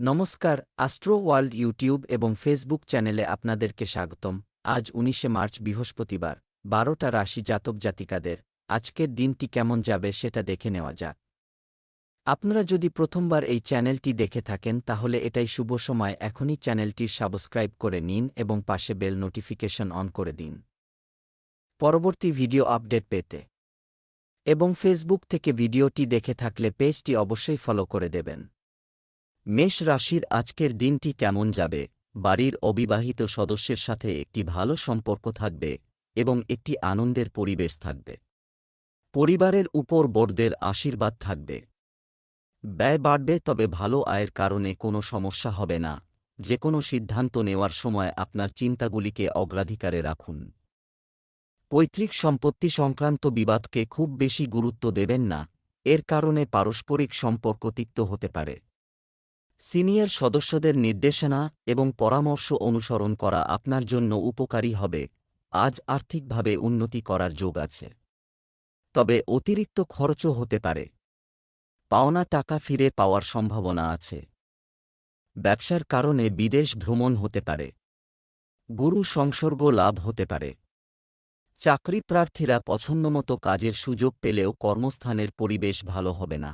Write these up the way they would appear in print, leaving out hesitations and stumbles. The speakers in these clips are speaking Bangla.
নমস্কার, অ্যাস্ট্রো ওয়ার্ল্ড ইউটিউব এবং ফেসবুক চ্যানেলে আপনাদেরকে স্বাগতম। আজ ১৯শে মার্চ বৃহস্পতিবার, ১২টা রাশি জাতক জাতিকাদের আজকের দিনটি কেমন যাবে সেটা দেখে নেওয়া যাক। আপনারা যদি প্রথমবার এই চ্যানেলটি দেখে থাকেন তাহলে এটাই শুভ সময়, এখনই চ্যানেলটির সাবস্ক্রাইব করে নিন এবং পাশে বেল নোটিফিকেশন অন করে দিন পরবর্তী ভিডিও আপডেট পেতে। এবং ফেসবুক থেকে ভিডিওটি দেখে থাকলে পেজটি অবশ্যই ফলো করে দেবেন। মেষ রাশির আজকের দিনটি কেমন যাবে? বাড়ির অবিবাহিত সদস্যের সাথে একটি ভালো সম্পর্ক থাকবে এবং একটি আনন্দের পরিবেশ থাকবে। পরিবারের উপর বড়দের আশীর্বাদ থাকবে। ব্যয় বাড়বে, তবে ভালো আয়ের কারণে কোনো সমস্যা হবে না। যে কোনো সিদ্ধান্ত নেওয়ার সময় আপনার চিন্তাগুলিকে অগ্রাধিকারে রাখুন। পৈতৃক সম্পত্তি সংক্রান্ত বিবাদকে খুব বেশি গুরুত্ব দেবেন না, এর কারণে পারস্পরিক সম্পর্ক তিক্ত হতে পারে। সিনিয়র সদস্যদের নির্দেশনা এবং পরামর্শ অনুসরণ করা আপনার জন্য উপকারী হবে। আজ আর্থিকভাবে উন্নতি করার যোগ আছে, তবে অতিরিক্ত খরচও হতে পারে। পাওনা টাকা ফিরে পাওয়ার সম্ভাবনা আছে। ব্যবসার কারণে বিদেশ ভ্রমণ হতে পারে। গুরু সংসর্গ লাভ হতে পারে। চাকরি প্রার্থীরা পছন্দমতো কাজের সুযোগ পেলেও কর্মস্থানের পরিবেশ ভালো হবে না।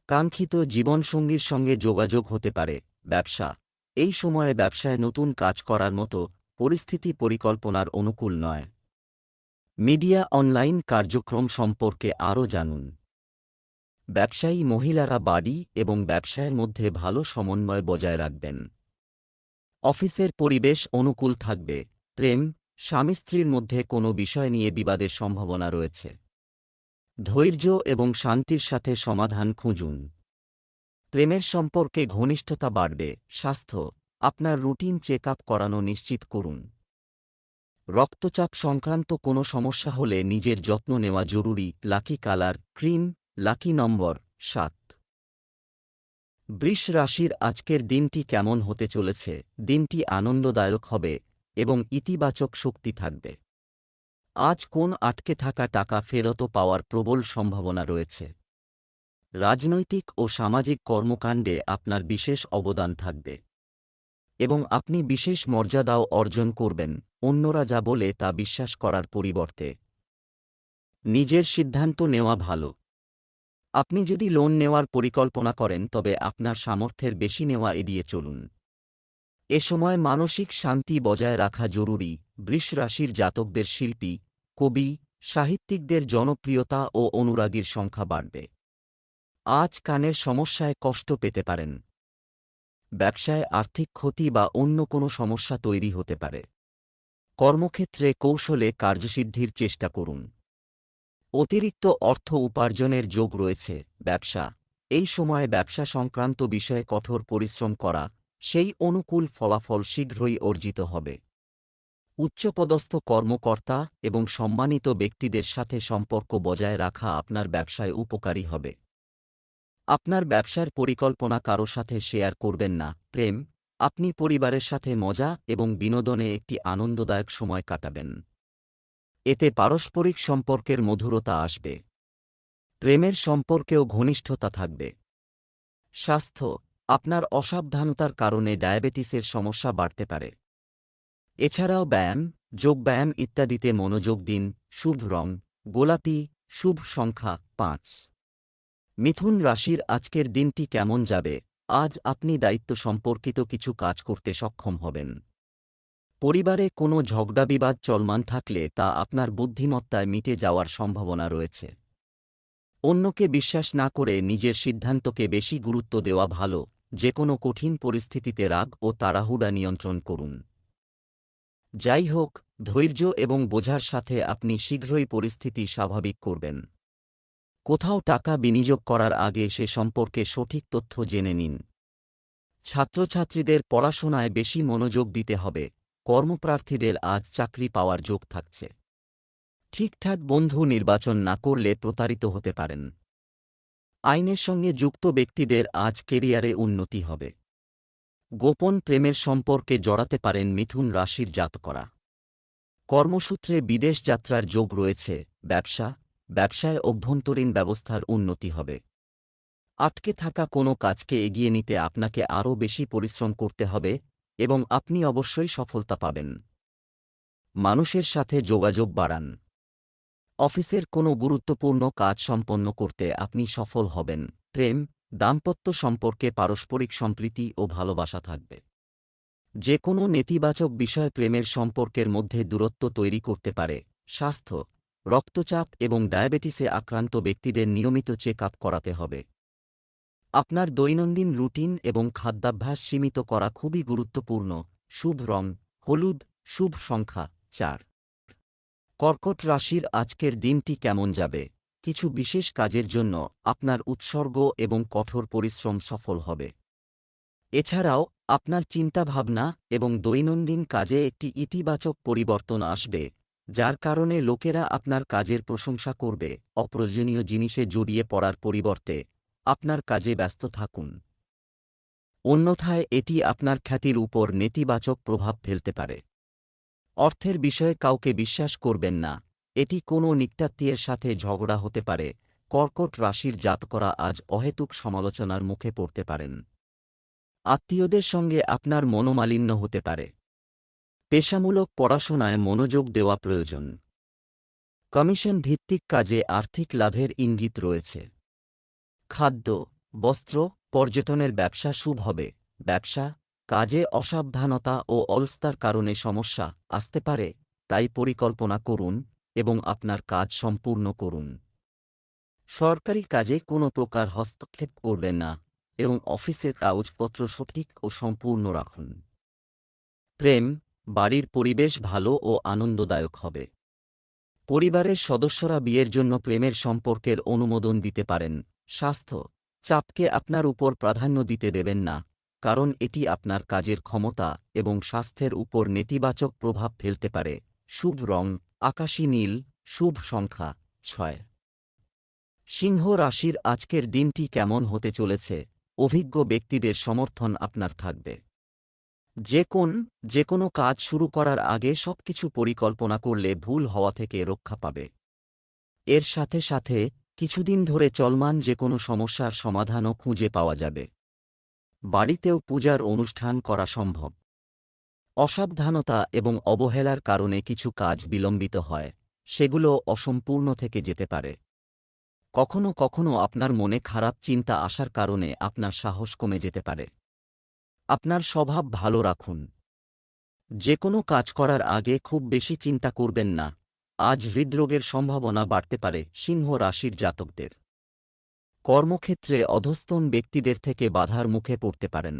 কাঙ্ক্ষিত জীবনসঙ্গীর সঙ্গে যোগাযোগ হতে পারে। ব্যবসা, এই সময়ে ব্যবসায় নতুন কাজ করার মতো পরিস্থিতি পরিকল্পনার অনুকূল নয়। মিডিয়া অনলাইন কার্যক্রম সম্পর্কে আরও জানুন। ব্যবসায়ী মহিলারা বাড়ি এবং ব্যবসায়ের মধ্যে ভালো সমন্বয় বজায় রাখবেন। অফিসের পরিবেশ অনুকূল থাকবে। প্রেম, স্বামী স্ত্রীর মধ্যে কোনো বিষয় নিয়ে বিবাদের সম্ভাবনা রয়েছে। ধৈর্য এবং শান্তির সাথে সমাধান খুঁজুন। প্রেমের সম্পর্কে ঘনিষ্ঠতা বাড়বে। স্বাস্থ্য, আপনার রুটিন চেক আপ করানো নিশ্চিত করুন। রক্তচাপ সংক্রান্ত কোনো সমস্যা হলে নিজের যত্ন নেওয়া জরুরি। লাকি কালার ক্রিম, লাকি নম্বর ৭। বৃষ রাশির আজকের দিনটি কেমন হতে চলেছে? দিনটি আনন্দদায়ক হবে এবং ইতিবাচক শক্তি থাকবে। আজ কোন আটকে থাকা টাকা ফেরত পাওয়ার প্রবল সম্ভাবনা রয়েছে। রাজনৈতিক ও সামাজিক কর্মকাণ্ডে আপনার বিশেষ অবদান থাকবে এবং আপনি বিশেষ মর্যাদাও অর্জন করবেন। অন্যরা যা বলে তা বিশ্বাস করার পরিবর্তে নিজের সিদ্ধান্ত নেওয়া ভালো। আপনি যদি লোন নেওয়ার পরিকল্পনা করেন তবে আপনার সামর্থ্যের বেশি নেওয়া এড়িয়ে চলুন। এ সময় মানসিক শান্তি বজায় রাখা জরুরি। বৃষ রাশির জাতকদের শিল্পী, কবি, সাহিত্যিকদের জনপ্রিয়তা ও অনুরাগীর সংখ্যা বাড়বে। আজ কানের সমস্যায় কষ্ট পেতে পারেন। ব্যবসায় আর্থিক ক্ষতি বা অন্য কোনো সমস্যা তৈরি হতে পারে। কর্মক্ষেত্রে কৌশলে কার্যসিদ্ধির চেষ্টা করুন। অতিরিক্ত অর্থ উপার্জনের যোগ রয়েছে। ব্যবসা, এই সময়ে ব্যবসা সংক্রান্ত বিষয়ে কঠোর পরিশ্রম করা, সেই অনুকূল ফলাফল শীঘ্রই অর্জিত হবে। উচ্চপদস্থ কর্মকর্তা এবং সম্মানিত ব্যক্তিদের সাথে সম্পর্ক বজায় রাখা আপনার ব্যবসায় উপকারী হবে। আপনার ব্যবসার পরিকল্পনা কারো সাথে শেয়ার করবেন না। প্রেম, আপনি পরিবারের সাথে মজা এবং বিনোদনে একটি আনন্দদায়ক সময় কাটাবেন। এতে পারস্পরিক সম্পর্কের মধুরতা আসবে। প্রেমের সম্পর্কেও ঘনিষ্ঠতা থাকবে। স্বাস্থ্য, আপনার অসাবধানতার কারণে ডায়াবেটিসের সমস্যা বাড়তে পারে। এছাড়াও ব্যায়াম, যোগব্যায়াম ইত্যাদিতে মনোযোগ দিন। শুভ রং গোলাপি, শুভ সংখ্যা ৫। মিথুন রাশির আজকের দিনটি কেমন যাবে? আজ আপনি দায়িত্ব সম্পর্কিত কিছু কাজ করতে সক্ষম হবেন। পরিবারে কোনো ঝগড়াবিবাদ চলমান থাকলে তা আপনার বুদ্ধিমত্তায় মিটে যাওয়ার সম্ভাবনা রয়েছে। অন্যকে বিশ্বাস না করে নিজের সিদ্ধান্তকে বেশি গুরুত্ব দেওয়া ভালো। যে কোনো কঠিন পরিস্থিতিতে রাগ ও তাড়াহুড়া নিয়ন্ত্রণ করুন। যাই হোক, ধৈর্য এবং বোঝার সাথে আপনি শীঘ্রই পরিস্থিতি স্বাভাবিক করবেন। কোথাও টাকা বিনিয়োগ করার আগে সে সম্পর্কে সঠিক তথ্য জেনে নিন। ছাত্রছাত্রীদের পড়াশোনায় বেশি মনোযোগ দিতে হবে। কর্মপ্রার্থীদের আজ চাকরি পাওয়ার যোগ থাকছে। ঠিকঠাক বন্ধু নির্বাচন না করলে প্রতারিত হতে পারেন। আইনের সঙ্গে যুক্ত ব্যক্তিদের আজ কেরিয়ারে উন্নতি হবে। গোপন প্রেমের সম্পর্কে জড়াতে পারেন মিথুন রাশির জাতকরা। কর্মসূত্রে বিদেশ যাত্রার যোগ রয়েছে। ব্যবসায় অভ্যন্তরীণ ব্যবস্থার উন্নতি হবে। আটকে থাকা কোনো কাজকে এগিয়ে নিতে আপনাকে আরও বেশি পরিশ্রম করতে হবে এবং আপনি অবশ্যই সফলতা পাবেন। মানুষের সাথে যোগাযোগ বাড়ান। অফিসের কোনো গুরুত্বপূর্ণ কাজ সম্পন্ন করতে আপনি সফল হবেন। প্রেম, দাম্পত্য সম্পর্কে পারস্পরিক সম্প্রীতি ও ভালোবাসা থাকবে। যে কোনো নেতিবাচক বিষয় প্রেমের সম্পর্কের মধ্যে দূরত্ব তৈরি করতে পারে। স্বাস্থ্য, রক্তচাপ এবং ডায়াবেটিসে আক্রান্ত ব্যক্তিদের নিয়মিত চেক আপ করাতে হবে। আপনার দৈনন্দিন রুটিন এবং খাদ্যাভ্যাস সীমিত করা খুবই গুরুত্বপূর্ণ। শুভ রং হলুদ, শুভ সংখ্যা 4। কর্কট রাশির আজকের দিনটি কেমন যাবে? কিছু বিশেষ কাজের জন্য আপনার উৎসর্গ এবং কঠোর পরিশ্রম সফল হবে। এছাড়াও আপনার চিন্তাভাবনা এবং দৈনন্দিন কাজে একটি ইতিবাচক পরিবর্তন আসবে, যার কারণে লোকেরা আপনার কাজের প্রশংসা করবে। অপ্রয়োজনীয় জিনিসে জড়িয়ে পড়ার পরিবর্তে আপনার কাজে ব্যস্ত থাকুন। অন্যথায় এটি আপনার খ্যাতির উপর নেতিবাচক প্রভাব ফেলতে পারে। অর্থের বিষয়ে কাউকে বিশ্বাস করবেন না, এটি কোনো নিত্যাত্মীয়ের সাথে ঝগড়া হতে পারে। কর্কট রাশির জাতকরা আজ অহেতুক সমালোচনার মুখে পড়তে পারেন। আত্মীয়দের সঙ্গে আপনার মনোমালিন্য হতে পারে। পেশামূলক পড়াশোনায় মনোযোগ দেওয়া প্রয়োজন। কমিশন ভিত্তিক কাজে আর্থিক লাভের ইঙ্গিত রয়েছে। খাদ্য, বস্ত্র, পর্যটনের ব্যবসা শুভ হবে। ব্যবসা, কাজে অসাবধানতা ও অলসতার কারণে সমস্যা আসতে পারে, তাই পরিকল্পনা করুন এবং আপনার কাজ সম্পূর্ণ করুন। সরকারি কাজে কোনো প্রকার হস্তক্ষেপ করবেন না এবং অফিসের কাগজপত্র সঠিক ও সম্পূর্ণ রাখুন। প্রেম, বাড়ির পরিবেশ ভালো ও আনন্দদায়ক হবে। পরিবারের সদস্যরা বিয়ের জন্য প্রেমের সম্পর্কের অনুমোদন দিতে পারেন। স্বাস্থ্য, চাপকে আপনার উপর প্রাধান্য দিতে দেবেন না, কারণ এটি আপনার কাজের ক্ষমতা এবং স্বাস্থ্যের উপর নেতিবাচক প্রভাব ফেলতে পারে। শুভ রং আকাশী নীল, শুভ সংখ্যা 6। সিংহ রাশির আজকের দিনটি কেমন হতে চলেছে? অভিজ্ঞ ব্যক্তিদের সমর্থন আপনার থাকবে। যে কোনো কাজ শুরু করার আগে সবকিছু পরিকল্পনা করলে ভুল হওয়া থেকে রক্ষা পাবে। এর সাথে সাথে কিছুদিন ধরে চলমান যে কোনো সমস্যার সমাধানও খুঁজে পাওয়া যাবে। বাড়িতেও পূজার অনুষ্ঠান করা সম্ভব। অসাবধানতা এবং অবহেলার কারণে কিছু কাজ বিলম্বিত হয়, সেগুলো অসম্পূর্ণ থেকে যেতে পারে। কখনো কখনো আপনার মনে খারাপ চিন্তা আসার কারণে আপনার সাহস কমে যেতে পারে। আপনার স্বভাব ভালো রাখুন। যে কোনো কাজ করার আগে খুব বেশি চিন্তা করবেন না। আজ হৃদরোগের সম্ভাবনা বাড়তে পারে সিংহ রাশির জাতকদের। কর্মক্ষেত্রে অধস্তন ব্যক্তিদের থেকে বাধার মুখে পড়তে পারেন।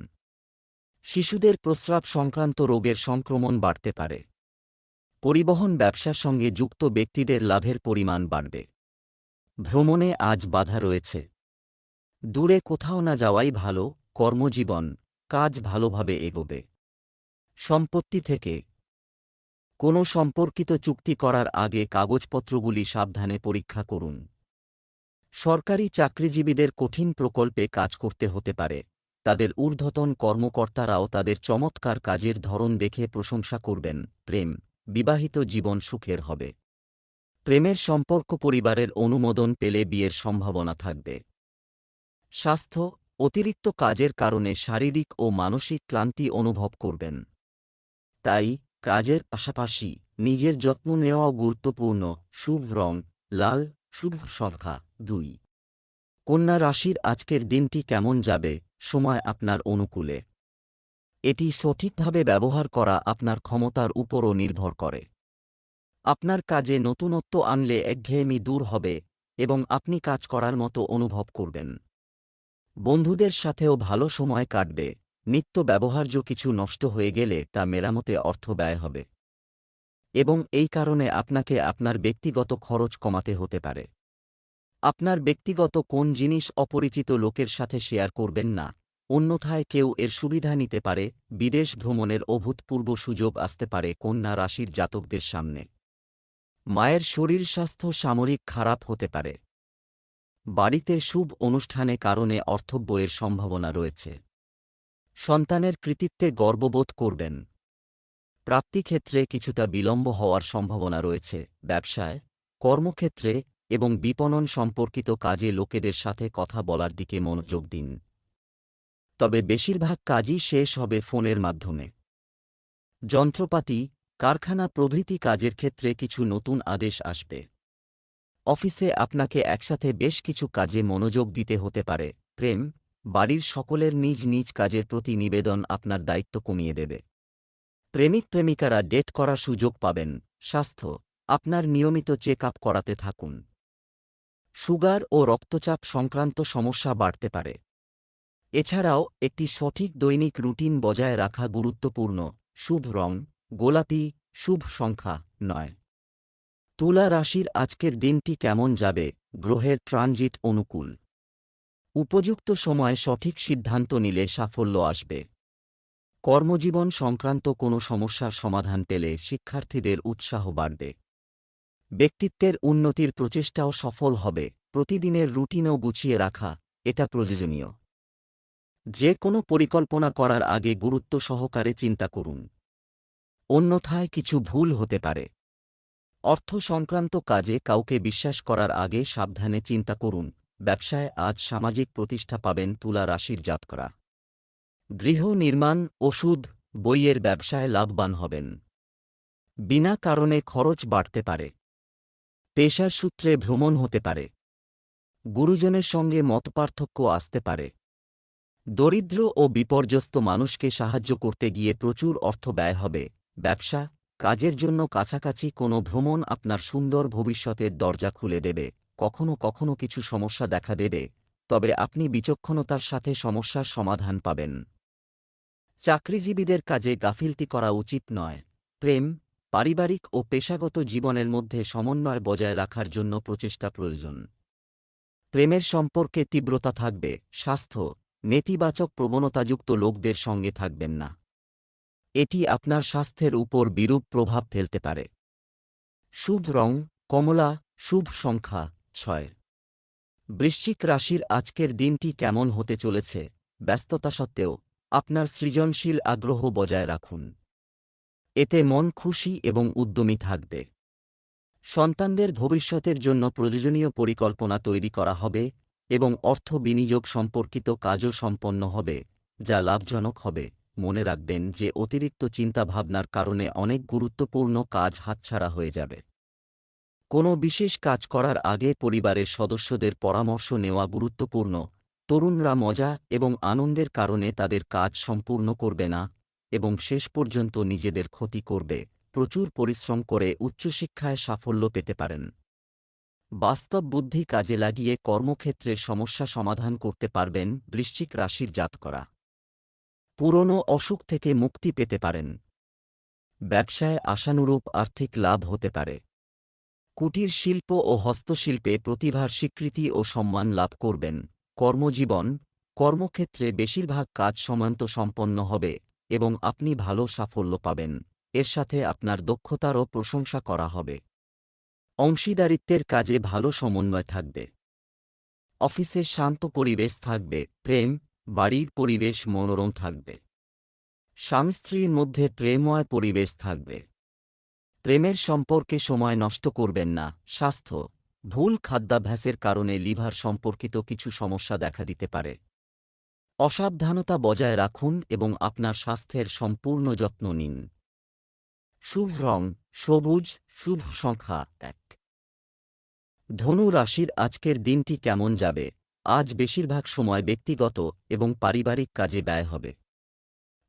শিশুদের প্রস্রাব সংক্রান্ত রোগের সংক্রমণ বাড়তে পারে। পরিবহন ব্যবসার সঙ্গে যুক্ত ব্যক্তিদের লাভের পরিমাণ বাড়বে। ভ্রমণে আজ বাধা রয়েছে। দূরে কোথাও না যাওয়াই ভালো। কর্মজীবন, কাজ ভালোভাবে এগোবে। সম্পত্তি থেকে কোনো সম্পর্কিত চুক্তি করার আগে কাগজপত্রগুলি সাবধানে পরীক্ষা করুন। সরকারি চাকরিজীবীদের কঠিন প্রকল্পে কাজ করতে হতে পারে। তাদের ঊর্ধ্বতন কর্মকর্তারাও তাদের চমৎকার কাজের ধরন দেখে প্রশংসা করবেন। প্রেম, বিবাহিত জীবন সুখের হবে। প্রেমের সম্পর্ক পরিবারের অনুমোদন পেলে বিয়ের সম্ভাবনা থাকবে। স্বাস্থ্য, অতিরিক্ত কাজের কারণে শারীরিক ও মানসিক ক্লান্তি অনুভব করবেন। তাই কাজের পাশাপাশি নিজের যত্ন নেওয়াও গুরুত্বপূর্ণ। শুভ রং লাল, শুভ সংখ্যা 2। কন্যা রাশির আজকের দিনটি কেমন যাবে? সময় আপনার অনুকূলে। এটি সঠিকভাবে ব্যবহার করা আপনার ক্ষমতার উপরও নির্ভর করে। আপনার কাজে নতুনত্ব আনলে একঘেয়েমি দূর হবে এবং আপনি কাজ করার মতো অনুভব করবেন। বন্ধুদের সাথেও ভালো সময় কাটবে। নিত্য ব্যবহার্য কিছু নষ্ট হয়ে গেলে তা মেরামতে অর্থ ব্যয় হবে এবং এই কারণে আপনাকে আপনার ব্যক্তিগত খরচ কমাতে হতে পারে। আপনার ব্যক্তিগত কোন জিনিস অপরিচিত লোকের সাথে শেয়ার করবেন না, অন্যথায় কেউ এর সুবিধা নিতে পারে। বিদেশ ভ্রমণের অভূতপূর্ব সুযোগ আসতে পারে কন্যা রাশির জাতকদের সামনে। মায়ের শরীর স্বাস্থ্য সাময়িক খারাপ হতে পারে। বাড়িতে শুভ অনুষ্ঠানে কারণে অর্থব্যয়ের সম্ভাবনা রয়েছে। সন্তানের কৃতিত্বে গর্ববোধ করবেন। প্রাপ্তিক্ষেত্রে কিছুটা বিলম্ব হওয়ার সম্ভাবনা রয়েছে। ব্যবসায়, কর্মক্ষেত্রে এবং বিপণন সম্পর্কিত কাজে লোকেদের সাথে কথা বলার দিকে মনোযোগ দিন। তবে বেশিরভাগ কাজই শেষ হবে ফোনের মাধ্যমে। যন্ত্রপাতি, কারখানা প্রভৃতি কাজের ক্ষেত্রে কিছু নতুন আদেশ আসবে। অফিসে আপনাকে একসাথে বেশ কিছু কাজে মনোযোগ দিতে হতে পারে। প্রেম, বাড়ির সকলের নিজ নিজ কাজের প্রতি নিবেদন আপনার দায়িত্ব কমিয়ে দেবে। প্রেমিক প্রেমিকারা ডেট করার সুযোগ পাবেন। স্বাস্থ্য, আপনার নিয়মিত চেক আপ করাতে থাকুন। সুগার ও রক্তচাপ সংক্রান্ত সমস্যা বাড়তে পারে। এছাড়াও একটি সঠিক দৈনিক রুটিন বজায় রাখা গুরুত্বপূর্ণ। শুভ রং গোলাপি, শুভ সংখ্যা 9। তুলা রাশির আজকের দিনটি কেমন যাবে? গ্রহের ট্রানজিট অনুকূল। উপযুক্ত সময়ে সঠিক সিদ্ধান্ত নিলে সাফল্য আসবে। কর্মজীবন সংক্রান্ত কোনো সমস্যার সমাধান পেলে শিক্ষার্থীদের উৎসাহ বাড়বে। ব্যক্তিত্বের উন্নতির প্রচেষ্টাও সফল হবে। প্রতিদিনের রুটিনও গুছিয়ে রাখা এটা প্রয়োজনীয়। যে কোনো পরিকল্পনা করার আগে গুরুত্ব সহকারে চিন্তা করুন, অন্যথায় কিছু ভুল হতে পারে। অর্থ সংক্রান্ত কাজে কাউকে বিশ্বাস করার আগে সাবধানে চিন্তা করুন। ব্যবসায় আজ সামাজিক প্রতিষ্ঠা পাবেন তুলা রাশির জাতকরা। গৃহ নির্মাণ, ওষুধ, বইয়ের ব্যবসায় লাভবান হবেন। বিনা কারণে খরচ বাড়তে পারে। পেশার সূত্রে ভ্রমণ হতে পারে। গুরুজনের সঙ্গে মতপার্থক্য আসতে পারে। দরিদ্র ও বিপর্যস্ত মানুষকে সাহায্য করতে গিয়ে প্রচুর অর্থ ব্যয় হবে। ব্যবসা, কাজের জন্য কাছাকাছি কোনো ভ্রমণ আপনার সুন্দর ভবিষ্যতের দরজা খুলে দেবে। কখনো কখনো কিছু সমস্যা দেখা দেবে, তবে আপনি বিচক্ষণতার সাথে সমস্যার সমাধান পাবেন। চাকরিজীবীদের কাজে গাফিলতি করা উচিত নয়। প্রেম, পারিবারিক ও পেশাগত জীবনের মধ্যে সমন্বয় বজায় রাখার জন্য প্রচেষ্টা প্রয়োজন। প্রেমের সম্পর্কে তীব্রতা থাকবে। স্বাস্থ্য, নেতিবাচক প্রবণতাযুক্ত লোকদের সঙ্গে থাকবেন না। এটি আপনার স্বাস্থ্যের উপর বিরূপ প্রভাব ফেলতে পারে। শুভ রং কমলা, শুভ সংখ্যা 6। বৃশ্চিক রাশির আজকের দিনটি কেমন হতে চলেছে? ব্যস্ততা সত্ত্বেও আপনার সৃজনশীল আগ্রহ বজায় রাখুন। এতে মন খুশি এবং উদ্যমী থাকবে। সন্তানদের ভবিষ্যতের জন্য প্রয়োজনীয় পরিকল্পনা তৈরি করা হবে এবং অর্থ বিনিয়োগ সম্পর্কিত কাজও সম্পন্ন হবে, যা লাভজনক হবে। মনে রাখবেন যে অতিরিক্ত চিন্তাভাবনার কারণে অনেক গুরুত্বপূর্ণ কাজ হাতছাড়া হয়ে যাবে। কোনো বিশেষ কাজ করার আগে পরিবারের সদস্যদের পরামর্শ নেওয়া গুরুত্বপূর্ণ। তরুণরা মজা এবং আনন্দের কারণে তাদের কাজ সম্পূর্ণ করবে না এবং শেষ পর্যন্ত নিজেদের ক্ষতি করবে। প্রচুর পরিশ্রম করে উচ্চশিক্ষায় সাফল্য পেতে পারেন। বাস্তব বুদ্ধি কাজে লাগিয়ে কর্মক্ষেত্রে সমস্যা সমাধান করতে পারবেন বৃশ্চিক রাশির জাতকরা। পুরনো অসুখ থেকে মুক্তি পেতে পারেন। ব্যবসায় আশানুরূপ আর্থিক লাভ হতে পারে। কুটির শিল্প ও হস্তশিল্পে প্রতিভার স্বীকৃতি ও সম্মান লাভ করবেন। কর্মজীবন, কর্মক্ষেত্রে বেশিরভাগ কাজ সময়মত সম্পন্ন হবে এবং আপনি ভালো সাফল্য পাবেন। এর সাথে আপনার দক্ষতারও প্রশংসা করা হবে। অংশীদারিত্বের কাজে ভালো সমন্বয় থাকবে। অফিসে শান্ত পরিবেশ থাকবে। প্রেম, বাড়ির পরিবেশ মনোরম থাকবে। স্বামী স্ত্রীর মধ্যে প্রেমময় পরিবেশ থাকবে। প্রেমের সম্পর্কে সময় নষ্ট করবেন না। স্বাস্থ্য, ভুল খাদ্যাভ্যাসের কারণে লিভার সম্পর্কিত কিছু সমস্যা দেখা দিতে পারে। অসাবধানতা বজায় রাখুন এবং আপনার স্বাস্থ্যের সম্পূর্ণ যত্ন নিন। শুভ রং সবুজ, শুভ সংখ্যা 1। ধনু রাশির আজকের দিনটি কেমন যাবে? আজ বেশিরভাগ সময় ব্যক্তিগত এবং পারিবারিক কাজে ব্যয় হবে।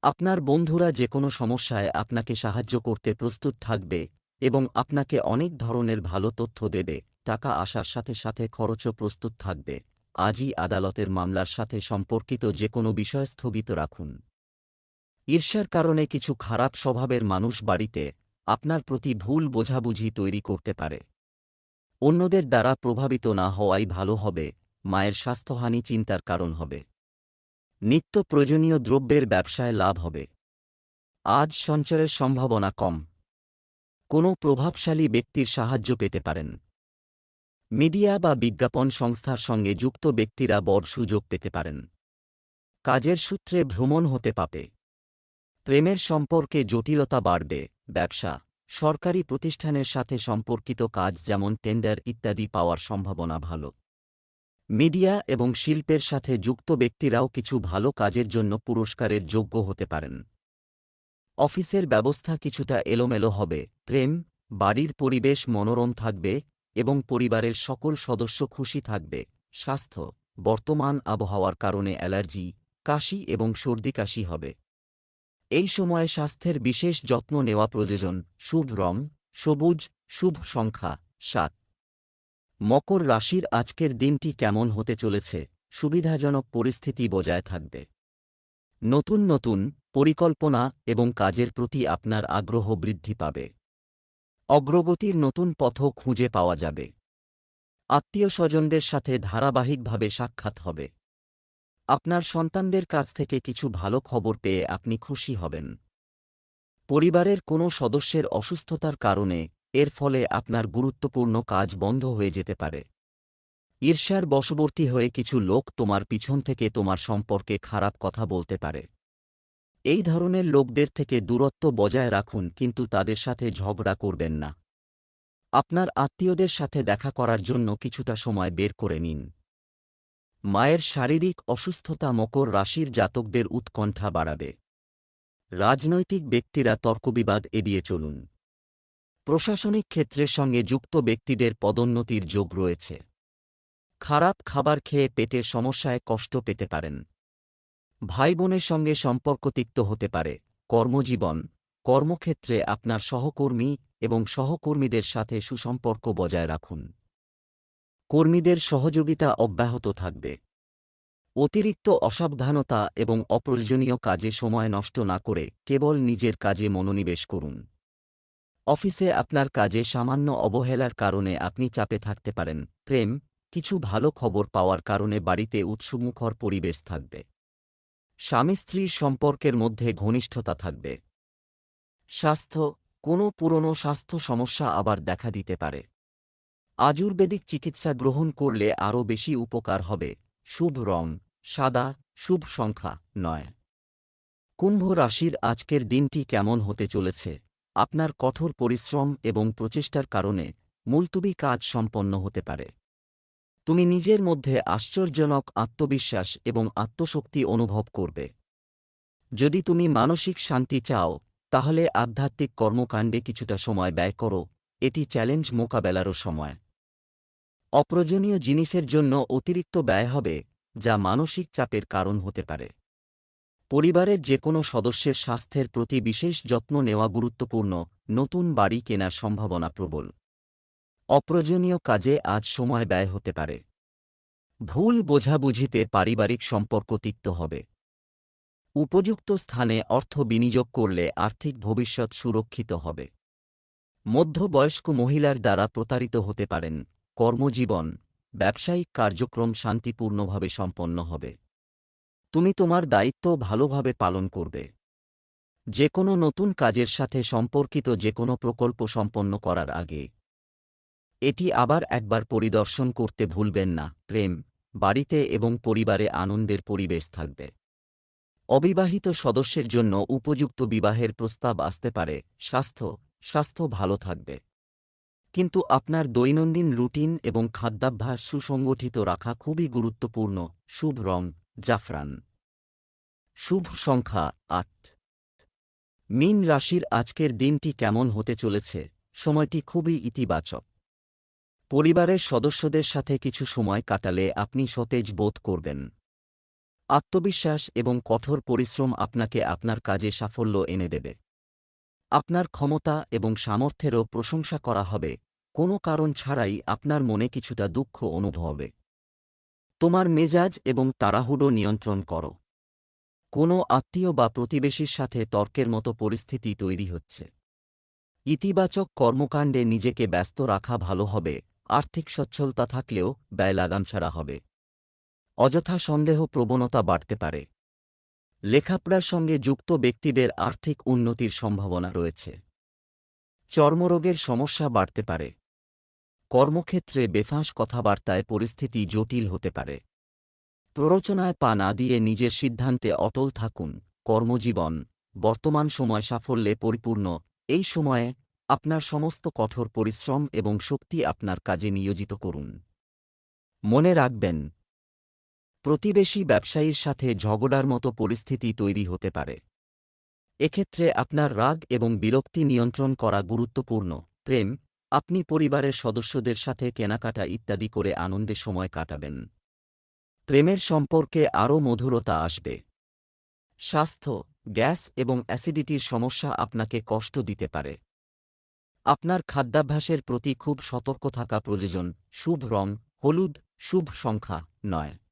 আপনার বন্ধুরা যে কোনো সমস্যায় আপনাকে সাহায্য করতে প্রস্তুত থাকবে এবং আপনাকে অনেক ধরনের ভালো তথ্য দেবে। টাকা আসার সাথে সাথে খরচও প্রস্তুত থাকবে। আজই আদালতের মামলার সাথে সম্পর্কিত যে কোনো বিষয় স্থগিত রাখুন। ঈর্ষার কারণে কিছু খারাপ স্বভাবের মানুষ বাড়িতে আপনার প্রতি ভুল বোঝাবুঝি তৈরি করতে পারে। অন্যদের দ্বারা প্রভাবিত না হওয়াই ভালো হবে। মায়ের স্বাস্থ্যহানি চিন্তার কারণ হবে। নিত্য প্রয়োজনীয় দ্রব্যের ব্যবসায় লাভ হবে। আজ সঞ্চয়ের সম্ভাবনা কম। কোনো প্রভাবশালী ব্যক্তির সাহায্য পেতে পারেন। মিডিয়া বা বিজ্ঞাপন সংস্থার সঙ্গে যুক্ত ব্যক্তিরা বড় সুযোগ পেতে পারেন। কাজের সূত্রে ভ্রমণ হতে পারে। প্রেমের সম্পর্কে জটিলতা বাড়বে। ব্যবসা, সরকারি প্রতিষ্ঠানের সাথে সম্পর্কিত কাজ যেমন টেন্ডার ইত্যাদি পাওয়ার সম্ভাবনা ভালো। মিডিয়া এবং শিল্পের সাথে যুক্ত ব্যক্তিরাও কিছু ভালো কাজের জন্য পুরস্কারের যোগ্য হতে পারেন। অফিসের ব্যবস্থা কিছুটা এলোমেলো হবে। প্রেম, বাড়ির পরিবেশ মনোরম থাকবে এবং পরিবারের সকল সদস্য খুশি থাকবে। স্বাস্থ্য, বর্তমান আবহাওয়ার কারণে অ্যালার্জি, কাশি এবং সর্দি কাশি হবে। এই সময়ে স্বাস্থ্যের বিশেষ যত্ন নেওয়া প্রয়োজন। শুভ রং সবুজ, শুভ সংখ্যা 7। মকর রাশির আজকের দিনটি কেমন হতে চলেছে? সুবিধাজনক পরিস্থিতি বজায় থাকবে। নতুন নতুন পরিকল্পনা এবং কাজের প্রতি আপনার আগ্রহ বৃদ্ধি পাবে। অগ্রগতির নতুন পথও খুঁজে পাওয়া যাবে। আত্মীয়-স্বজনদের সাথে ধারাবাহিকভাবে সাক্ষাৎ হবে। আপনার সন্তানদের কাছ থেকে কিছু ভালো খবর পেয়ে আপনি খুশি হবেন। পরিবারের কোনো সদস্যের অসুস্থতার কারণে এর ফলে আপনার গুরুত্বপূর্ণ কাজ বন্ধ হয়ে যেতে পারে। ঈর্ষার বশবর্তী হয়ে কিছু লোক তোমার পিছন থেকে তোমার সম্পর্কে খারাপ কথা বলতে পারে। এই ধরনের লোকদের থেকে দূরত্ব বজায় রাখুন, কিন্তু তাদের সাথে ঝগড়া করবেন না। আপনার আত্মীয়দের সাথে দেখা করার জন্য কিছুটা সময় বের করে নিন। মায়ের শারীরিক অসুস্থতা মকর রাশির জাতকদের উৎকণ্ঠা বাড়াবে। রাজনৈতিক ব্যক্তিরা তর্কবিবাদ এড়িয়ে চলুন। প্রশাসনিক ক্ষেত্রের সঙ্গে যুক্ত ব্যক্তিদের পদোন্নতির যোগ রয়েছে। খারাপ খাবার খেয়ে পেটের সমস্যায় কষ্ট পেতে পারেন। ভাইবোনের সঙ্গে সম্পর্ক তিক্ত হতে পারে। কর্মজীবন, কর্মক্ষেত্রে আপনার সহকর্মী এবং সহকর্মীদের সাথে সুসম্পর্ক বজায় রাখুন। কর্মীদের সহযোগিতা অব্যাহত থাকবে। অতিরিক্ত অসাবধানতা এবং অপ্রয়োজনীয় কাজে সময় নষ্ট না করে কেবল নিজের কাজে মনোনিবেশ করুন। অফিসে আপনার কাজে সামান্য অবহেলার কারণে আপনি চাপে থাকতে পারেন। প্রেম, কিছু ভালো খবর পাওয়ার কারণে বাড়িতে উৎসবমুখর পরিবেশ থাকবে। স্বামী-স্ত্রীর সম্পর্কের মধ্যে ঘনিষ্ঠতা থাকবে। স্বাস্থ্য, কোনো পুরনো স্বাস্থ্য সমস্যা আবার দেখা দিতে পারে। আয়ুর্বেদিক চিকিৎসা গ্রহণ করলে আরও বেশি উপকার হবে। শুভ রং সাদা, শুভ সংখ্যা 9। কুম্ভ রাশির আজকের দিনটি কেমন হতে চলেছে? আপনার কঠোর পরিশ্রম এবং প্রচেষ্টার কারণে মুলতুবি কাজ সম্পন্ন হতে পারে। তুমি নিজের মধ্যে আশ্চর্যজনক আত্মবিশ্বাস এবং আত্মশক্তি অনুভব করবে। যদি তুমি মানসিক শান্তি চাও, তাহলে আধ্যাত্মিক কর্মকাণ্ডে কিছুটা সময় ব্যয় করো। এটি চ্যালেঞ্জ মোকাবেলারও সময়। অপ্রয়োজনীয় জিনিসের জন্য অতিরিক্ত ব্যয় হবে, যা মানসিক চাপের কারণ হতে পারে। পরিবারের যে কোনো সদস্যের স্বাস্থ্যের প্রতি বিশেষ যত্ন নেওয়া গুরুত্বপূর্ণ। নতুন বাড়ি কেনার সম্ভাবনা প্রবল। অপ্রয়োজনীয় কাজে আজ সময় ব্যয় হতে পারে। ভুল বোঝাবুঝিতে পারিবারিক সম্পর্ক তিক্ত হবে। উপযুক্ত স্থানে অর্থ বিনিয়োগ করলে আর্থিক ভবিষ্যৎ সুরক্ষিত হবে। মধ্যবয়স্ক মহিলার দ্বারা প্রতারিত হতে পারেন। কর্মজীবন, ব্যবসায়িক কার্যক্রম শান্তিপূর্ণভাবে সম্পন্ন হবে। তুমি তোমার দায়িত্ব ভালোভাবে পালন করবে। যে কোনো নতুন কাজের সাথে সম্পর্কিত যে কোনো প্রকল্প সম্পন্ন করার আগে এটি আবার একবার পরিদর্শন করতে ভুলবেন না। প্রেম, বাড়িতে এবং পরিবারে আনন্দের পরিবেশ থাকবে। অবিবাহিত সদস্যের জন্য উপযুক্ত বিবাহের প্রস্তাব আসতে পারে। স্বাস্থ্য ভালো থাকবে, কিন্তু আপনার দৈনন্দিন রুটিন এবং খাদ্যাভ্যাস সুসংগঠিত রাখা খুবই গুরুত্বপূর্ণ। শুভ রং জাফরান, শুভ সংখ্যা 8। মীন রাশির আজকের দিনটি কেমন হতে চলেছে? সময়টি খুবই ইতিবাচক। পরিবারের সদস্যদের সাথে কিছু সময় কাটালে আপনি সতেজ বোধ করবেন। আত্মবিশ্বাস এবং কঠোর পরিশ্রম আপনাকে আপনার কাজে সাফল্য এনে দেবে। আপনার ক্ষমতা এবং সামর্থ্যেরও প্রশংসা করা হবে। কোনো কারণ ছাড়াই আপনার মনে কিছুটা দুঃখ অনুভব হবে। তোমার মেজাজ এবং তাড়াহুড়ো নিয়ন্ত্রণ করো। কোনো আত্মীয় বা প্রতিবেশীর সাথে তর্কের মতো পরিস্থিতি তৈরি হচ্ছে। ইতিবাচক কর্মকাণ্ডে নিজেকে ব্যস্ত রাখা ভালো হবে। আর্থিক সচ্ছলতা থাকলেও ব্যয় লাগাম ছাড়া হবে। অযথা সন্দেহ প্রবণতা বাড়তে পারে। লেখাপড়ার সঙ্গে যুক্ত ব্যক্তিদের আর্থিক উন্নতির সম্ভাবনা রয়েছে। চর্মরোগের সমস্যা বাড়তে পারে। কর্মক্ষেত্রে বেফাঁস কথাবার্তায় পরিস্থিতি জটিল হতে পারে। প্ররোচনায় পা না দিয়ে নিজের সিদ্ধান্তে অটল থাকুন। কর্মজীবন, বর্তমান সময় সাফল্যে পরিপূর্ণ। এই সময়ে আপনার সমস্ত কঠোর পরিশ্রম এবং শক্তি আপনার কাজে নিয়োজিত করুন। মনে রাখবেন, প্রতিবেশী ব্যবসায়ীর সাথে ঝগড়ার মতো পরিস্থিতি তৈরি হতে পারে। এক্ষেত্রে আপনার রাগ এবং বিরক্তি নিয়ন্ত্রণ করা গুরুত্বপূর্ণ। প্রেম, আপনি পরিবারের সদস্যদের সাথে কেনাকাটা ইত্যাদি করে আনন্দে সময় কাটাবেন। প্রেমের সম্পর্কে আরও মধুরতা আসবে। স্বাস্থ্য, গ্যাস এবং অ্যাসিডিটির সমস্যা আপনাকে কষ্ট দিতে পারে। আপনার খাদ্যাভ্যাসের প্রতি খুব সতর্ক থাকা প্রয়োজন। শুভ রং হলুদ, শুভ সংখ্যা 9।